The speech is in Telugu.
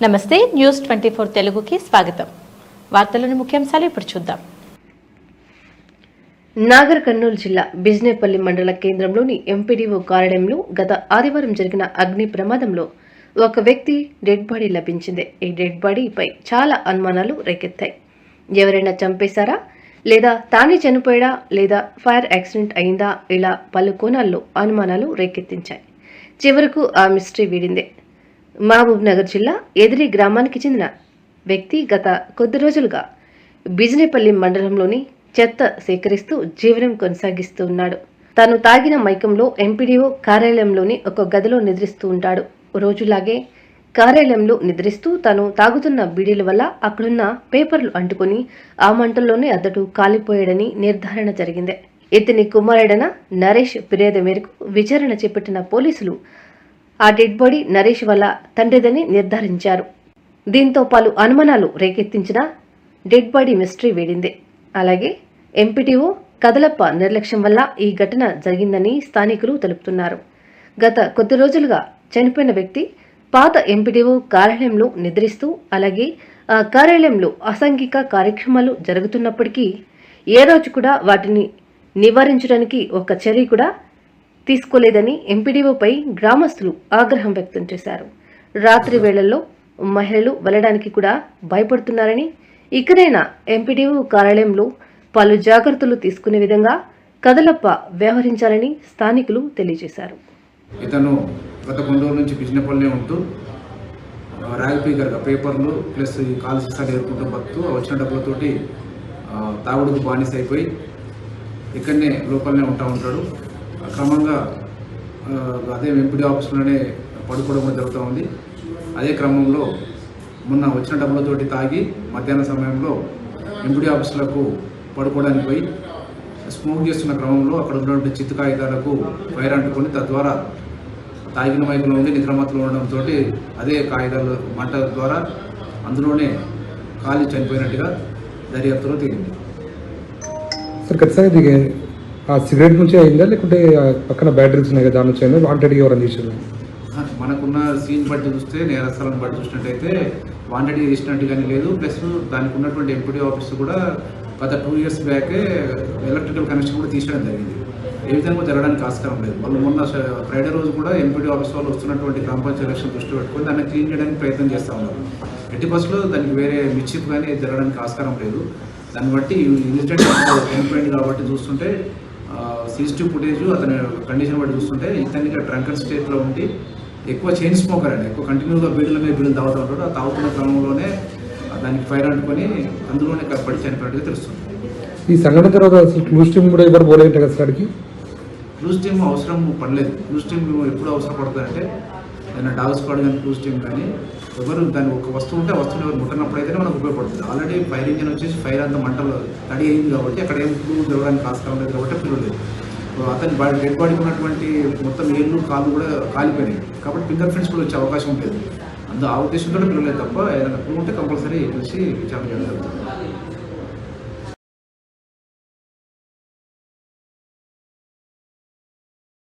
నమస్తే న్యూస్ 24 తెలుగుకి స్వాగతం. వార్తలోని ముఖ్యాంశాలు ఇప్పుడు చూద్దాం. నాగర్ కర్నూలు జిల్లా బిజినేపల్లి మండల కేంద్రంలోని ఎంపీడీఓ కార్యాలయంలో గత ఆదివారం జరిగిన అగ్ని ప్రమాదంలో ఒక వ్యక్తి డెడ్ బాడీ లభించింది. ఈ డెడ్ బాడీపై చాలా అనుమానాలు రేకెత్తాయి. ఎవరైనా చంపేశారా, లేదా తానే చనిపోయాడా, లేదా ఫైర్ యాక్సిడెంట్ అయిందా, ఇలా పలు కోణాల్లో అనుమానాలు రేకెత్తించాయి. చివరకు ఆ మిస్టరీ వీడింది. మహబూబ్ నగర్ జిల్లా ఎదిరి గ్రామానికి చెందిన వ్యక్తి గత కొద్ది రోజులుగా బిజినేపల్లి మండలంలోని చెత్త సేకరిస్తూ జీవనం కొనసాగిస్తూ ఉన్నాడు. తాను తాగిన మైకంలో ఎంపీడీఓ కార్యాలయంలోని ఒక గదిలో నిద్రిస్తూ ఉంటాడు. రోజులాగే కార్యాలయంలో నిద్రిస్తూ తాను తాగుతున్న బీడీల వల్ల అక్కడున్న పేపర్లు అంటుకుని ఆ మంటల్లోనే అతడు కాలిపోయాడని నిర్ధారణ జరిగింది. ఇతని కుమారుడైన నరేష్ ఫిర్యాదు మేరకు విచారణ చేపట్టిన పోలీసులు ఆ డెడ్ బాడీ నరేష్ వల్ల తండ్రిదని నిర్ధారించారు. దీంతో పలు అనుమానాలు రేకెత్తించిన డెడ్ బాడీ మిస్టరీ వేడింది. అలాగే ఎంపీటీఓ కదలప్ప నిర్లక్ష్యం వల్ల ఈ ఘటన జరిగిందని స్థానికులు తెలుపుతున్నారు. గత కొద్ది రోజులుగా చనిపోయిన వ్యక్తి పాత ఎంపీటీఓ కార్యాలయంలో నిద్రిస్తూ, అలాగే ఆ కార్యాలయంలో అసాంఘిక కార్యక్రమాలు జరుగుతున్నప్పటికీ ఏ రోజు కూడా వాటిని నివారించడానికి ఒక చర్య కూడా తీసుకోలేదని ఎంపీడీఓపై గ్రామస్తులు ఆగ్రహం వ్యక్తం చేశారు. రాత్రి వేళల్లో మహిళలు వెళ్లడానికి కూడా భయపడుతున్నారని, ఇకనైనా ఎంపీడీఓ కార్యాలయంలో పలు జాగ్రత్తలు తీసుకునే విధంగా కదలప్ప వ్యవహరించాలని స్థానికులు తెలియజేశారు. ఇతను గత కొన్ని రోజుల నుంచి బిజినపల్లి ఉంటూ రాగిపీకర్గా పేపర్లు ప్లస్ ఈ కాలు సీసాలు ఏరుకుంటూ బతుకు వచ్చిన డబ్బులతోటి తాగుడుకు బానిస అయిపోయి ఇక్కడనే లోపలనే ఉంటాడు. క్రమంగా అదే ఎంపీడీ ఆఫీసులోనే పడుకోవడం జరుగుతూ ఉంది. అదే క్రమంలో మొన్న వచ్చిన డబ్బులతోటి తాగి మధ్యాహ్న సమయంలో ఎంపీడీ ఆఫీసులకు పడుకోవడానికి పోయి స్మోక్ చేస్తున్న క్రమంలో అక్కడ ఉన్నటువంటి చిత్తు కాగితాలకు ఫైర్ అంటుకొని తద్వారా తాగిన మైకులో ఉంది నిద్రమత్తులో ఉండడంతో అదే కాగితాల మంట ద్వారా అందులోనే కాలి చనిపోయినట్టుగా దర్యాప్తులో తేలింది. ఆ సిగరెట్ నుంచి అయిందా, లేకుంటే పక్కన బ్యాటరీస్ ఉన్నాయి కదా దాని నుంచి అయిందా, వాంటెడ్గా ఎవరైనా చేసారు? మనకున్న సీన్ బట్టి చూస్తే, నేరస్థలను బట్టి చూసినట్టయితే వాంటెడ్గా చేసినట్టుగానే లేదు. ప్లస్ దానికి ఉన్నటువంటి ఎంపీడీ ఆఫీస్ కూడా గత 2 years బ్యాకే ఎలక్ట్రికల్ కనెక్షన్ కూడా తీసేయడం జరిగింది. ఏ విధంగా జరగడానికి ఆస్కారం లేదు. వాళ్ళు మొన్న ఫ్రైడే రోజు కూడా ఎంపీడీ ఆఫీస్ వాళ్ళు వస్తున్నటువంటి గ్రామ పంచాయతీ ఎలక్షన్ దృష్టి పెట్టుకొని దాన్ని క్లీన్ చేయడానికి ప్రయత్నం చేస్తూ ఉన్నారు. ఎట్టి బస్సులో దానికి వేరే మిస్చిప్ కానీ జరగడానికి ఆస్కారం లేదు. దాన్ని బట్టి ఇన్సిడెంట్ చనిపోయింది కాబట్టి చూస్తుంటే CCTV ఫుటేజ్ అతని కండిషన్ బట్టి చూస్తుంటే ఇతనికి డ్రంకన్ స్టేట్లో ఉండి ఎక్కువ చైన్ స్మోకర్ అండి, ఎక్కువ కంటిన్యూగా బీడుల మీద బీడులు తాగుతూ ఉంటాడు. ఆ తాగుతున్న క్రమంలోనే దానికి ఫైర్ అంటుకొని అందులోనే పడి చనిపోయినట్టుగా తెలుస్తుంది. ఈ సంఘటన తర్వాత అసలు క్లూస్ టీమ్ కూడా ఎవరు పోలేదు కదా సార్కి? క్లూస్ టీమ్ అవసరం పడలేదు. క్లూస్ టీమ్ ఎప్పుడు అవసరం పడుతుందంటే ఏదైనా డాగ్ స్క్వాడ్ కానీ క్లూస్ టీమ్ కానీ ఎవరు దాన్ని ఒక వస్తువు ఉంటే వస్తువుని ఎవరు ముట్టనప్పుడు అయితేనే మనకు ఉపయోగపడుతుంది. ఆల్రెడీ ఫైర్ ఇంజిన్ వచ్చేసి ఫైర్ అంతా మంటలు తడి అయింది కాబట్టి అక్కడ ఏం క్లూ జరగడానికి ఆస్కారం లేదు కాబట్టి పిలవలేదు. అతని డెడ్ బాడీకి ఉన్నటువంటి మొత్తం ఏళ్ళు కాళ్ళు కూడా కాలిపోయినాయి కాబట్టి ఫింగర్ ప్రింట్స్ కూడా వచ్చే అవకాశం ఉంటుంది. ఆ ఉద్దేశంతో పిలవలేదు తప్ప ఏదైనా క్లూ ఉంటే కంపల్సరీ పిలిచి విచారణ చేయడం జరుగుతుంది.